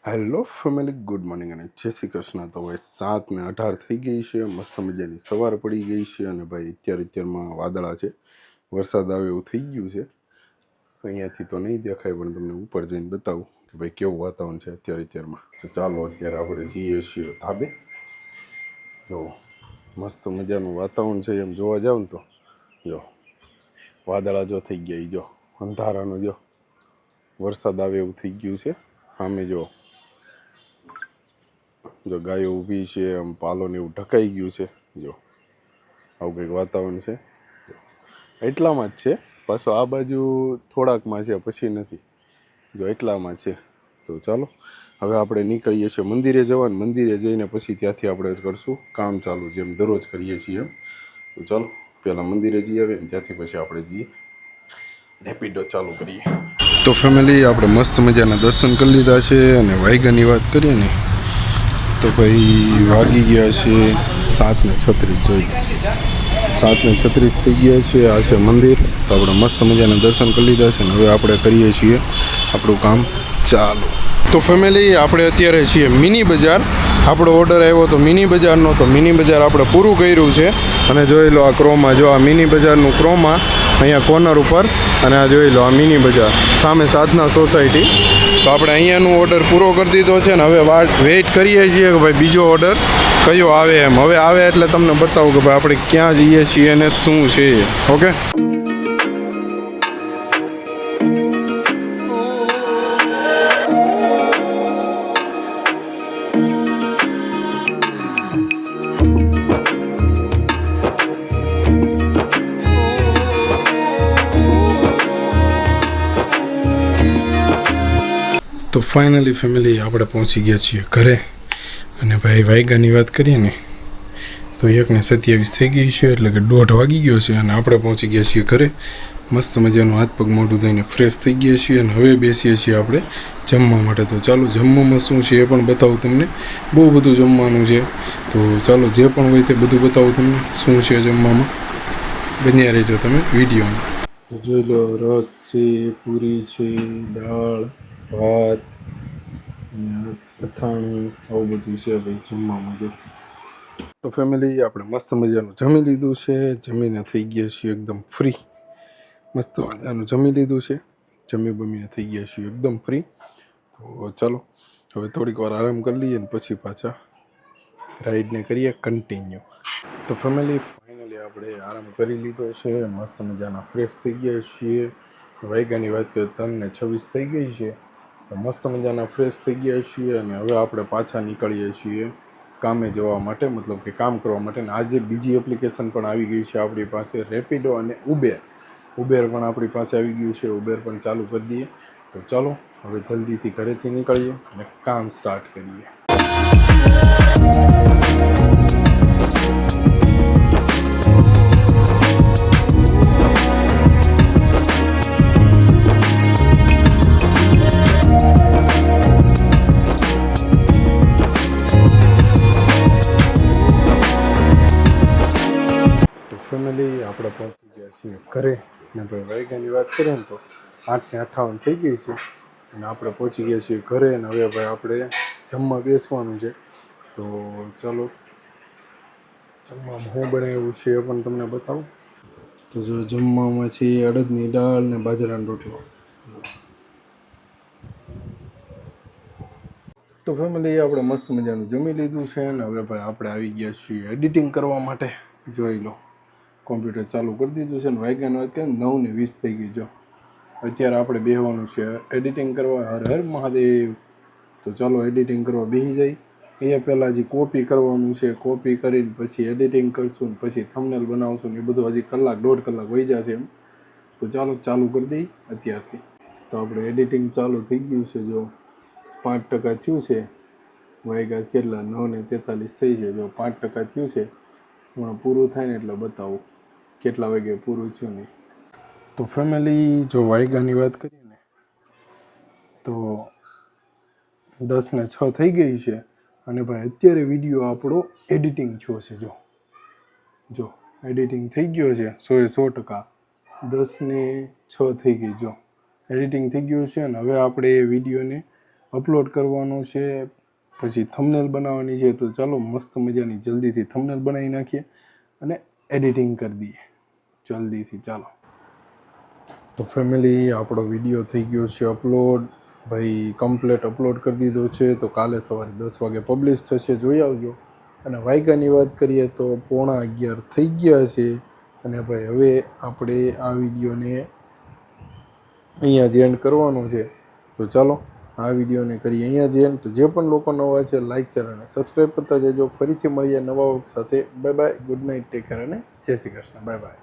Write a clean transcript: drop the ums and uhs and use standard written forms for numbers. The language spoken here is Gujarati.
હેલો ફેમિલી, ગુડ મોર્નિંગ અને જય શ્રી કૃષ્ણ. તો ભાઈ 7:18 થઈ ગઈ છે, મસ્ત મજાની સવાર પડી ગઈ છે અને ભાઈ અત્યારમાં વાદળા છે, વરસાદ આવે એવું થઈ ગયું છે. અહીંયાથી તો નહીં દેખાય પણ તમને ઉપર જઈને બતાવું કે ભાઈ કેવું વાતાવરણ છે અત્યારમાં. તો ચાલો અત્યારે આપણે જઈએ છીએ ધાબે. જો મસ્ત મજાનું વાતાવરણ છે, એમ જોવા જાવ ને તો જો વાદળા જો થઈ ગયા, જો અંધારાનું જો વરસાદ આવે એવું થઈ ગયું છે. સામે જો ગાયો ઊભી છે, આમ પાલોને એવું ઢકાઈ ગયું છે. જો આવું કંઈક વાતાવરણ છે, એટલામાં જ છે. પાછો આ બાજુ થોડાકમાં છે, પછી નથી. જો એટલામાં છે. તો ચાલો હવે આપણે નીકળીએ છીએ મંદિરે જવાનું. મંદિરે જઈને પછી ત્યાંથી આપણે કરશું કામ ચાલુ, જેમ દરરોજ કરીએ છીએ એમ. તો ચાલો પહેલાં મંદિરે જઈએ આવે ને ત્યાંથી પછી આપણે જઈએ રેપિડો ચાલુ કરીએ. તો ફેમિલી, આપણે મસ્ત મજાના દર્શન કરી લીધા છે અને વાયગાની વાત કરીએ ને તો ભાઈ વાગી ગયા છે 7:36. જોઈ 7:36 થઈ ગયા છે. આ છે મંદિર. તો આપણે મસ્ત મજાના દર્શન કરી લીધા છે ને હવે આપણે કરીએ છીએ આપણું કામ ચાલુ. તો ફેમિલી, આપણે અત્યારે છીએ મિની બજાર. આપણો ઓર્ડર આવ્યો તો મિની બજારનો, તો મિની બજાર આપણે પૂરું કર્યું છે. અને જોઈ લો આ ક્રોમા, જો આ મિની બજારનું ક્રોમા અહીંયા કોર્નર ઉપર, અને આ જોઈ લો આ મિની બજાર સામે સાધના સોસાયટી. તો આપણે અહીંયાનું ઓર્ડર પૂરો કરી દીધો છે ને હવે વેઇટ કરીએ છીએ કે ભાઈ બીજો ઓર્ડર કયો આવે એમ. હવે આવે એટલે તમને બતાવું કે ભાઈ આપણે ક્યાં જઈએ છીએ અને શું છે. ઓકે. તો ફાઇનલી ફેમિલી, આપણે પહોંચી ગયા છીએ ઘરે. અને ભાઈ વાયગાની વાત કરીએ ને તો 1:27 થઈ ગઈ છે, એટલે કે 1:30 વાગી ગયો છે. અને આપણે પહોંચી ગયા છીએ ઘરે. મસ્ત મજાનું હાથ પગ મોઢું થઈને ફ્રેશ થઈ ગયા છીએ અને હવે બેસીએ છીએ આપણે જમવા માટે. તો ચાલો જમવામાં શું છે એ પણ બતાવું તમને. બહુ બધું જમવાનું છે, તો ચાલો જે પણ હોય તે બધું બતાવું તમને શું છે જમવામાં. બન્યા રહેજો તમે વિડીયોમાં. તો જોઈ લો, રસ છે, પૂરી છે, દાળ ભાત, અથાણું, આવું બધું છે ભાઈ જમવામાં. જો તો ફેમિલી, આપણે મસ્ત મજાનું જમી લીધું છે. જમીને થઈ ગયા છીએ એકદમ ફ્રી. મસ્ત મજાનું જમી લીધું છે. બમીને થઈ ગયા છીએ એકદમ ફ્રી. તો ચાલો હવે થોડીક વાર આરામ કરી લઈએ ને પછી પાછા રાઈડને કરીએ કન્ટિન્યુ. તો ફેમિલી, ફાઇનલી આપણે આરામ કરી લીધો છે. મસ્ત મજાના ફ્રેશ થઈ ગયા છીએ. વાયગાની વાત કરીએ 3:26 થઈ ગઈ છે. તો મસ્ત મજાના ફ્રેશ થઈ ગયા છીએ અને હવે આપણે પાછા નીકળીએ છીએ કામે જવા માટે, મતલબ કે કામ કરવા માટે. ને આજે બીજી એપ્લિકેશન પણ આવી ગઈ છે આપણી પાસે, રેપિડો અને ઉબેર પણ આપણી પાસે આવી ગયું છે. ઉબેર પણ ચાલુ કરી દઈએ. તો ચાલો હવે જલ્દીથી ઘરેથી નીકળીએ અને કામ સ્ટાર્ટ કરીએ. ફેમિલી, આપણે પહોંચી ગયા છીએ ઘરે. ને ભાઈ વાયગાની વાત કરીએ ને તો 8:58 થઈ ગઈ છે અને આપણે પહોંચી ગયા છીએ ઘરે. અને હવે ભાઈ આપણે જમવા બેસવાનું છે. તો ચાલો જમવામાં શું બનાવ્યું છે એ પણ તમને બતાવું. તો જો જમવામાં છે અડદની દાળ ને બાજરાનો રોટલો. તો ફેમિલી, આપણે મસ્ત મજાનું જમી લીધું છે ને હવે ભાઈ આપણે આવી ગયા છીએ એડિટિંગ કરવા માટે. જોઈ લો, કોમ્પ્યુટર ચાલુ કરી દીધું છે ને વાયગાની વાત કરીએ 9:20 થઈ ગઈ. જો અત્યારે આપણે બેસવાનું છે એડિટિંગ કરવા. હર હર મહાદેવ. તો ચાલો એડિટિંગ કરવા બેસી જાય. એ પહેલાં હજી કોપી કરવાનું છે. કોપી કરીને પછી એડિટિંગ કરશું ને પછી થંબનેલ બનાવશું ને એ બધું હજી 1-1.5 કલાક વહી જશે એમ. તો ચાલો ચાલુ કરી દઈએ અત્યારથી. તો આપણે એડિટિંગ ચાલુ થઈ ગયું છે. જો 5% થયું છે. વાયગા કેટલા 9:43 થઈ છે. જો 5% થયું છે. હમણાં પૂરું થાય ને એટલે બતાવું કેટલા વાગે પૂરું થયું નહીં. તો ફેમિલી, જો વાયગાની વાત કરીએ ને તો 10:06 થઈ ગઈ છે. અને ભાઈ અત્યારે વિડીયો આપણો એડિટિંગ થયો છે. જો એડિટિંગ થઈ ગયો છે 100%. 10:06 થઈ ગઈ. જો એડિટિંગ થઈ ગયું છે અને હવે આપણે એ વિડીયોને અપલોડ કરવાનો છે, પછી થંબનેલ બનાવવાની છે. તો ચાલો મસ્ત મજાની જલ્દીથી થંબનેલ બનાવી નાખીએ અને એડિટિંગ કરી દઈએ જલ્દીથી. ચાલો તો ફેમિલી, આપણો વિડીયો થઈ ગયો છે અપલોડ. ભાઈ કમ્પ્લેટ અપલોડ કરી દીધો છે. તો કાલે સવારે 10 વાગે પબ્લિશ થશે, જોઈ આવજો. અને વાયકાની વાત કરીએ તો 11:15 થઈ ગયા છે. અને ભાઈ હવે આપણે આ વિડીયોને અહીંયા જ એન્ડ કરવાનો છે. તો ચાલો આ વિડીયોને કરીએ અહીંયા જ એન્ડ. તો જે પણ લોકો નવા છે લાઇક શેર અને સબસ્ક્રાઈબ કરતા જજો. ફરીથી મળીએ નવા વર્ક સાથે. Bye bye, good night, take care અને જય શ્રી કૃષ્ણ. Bye bye.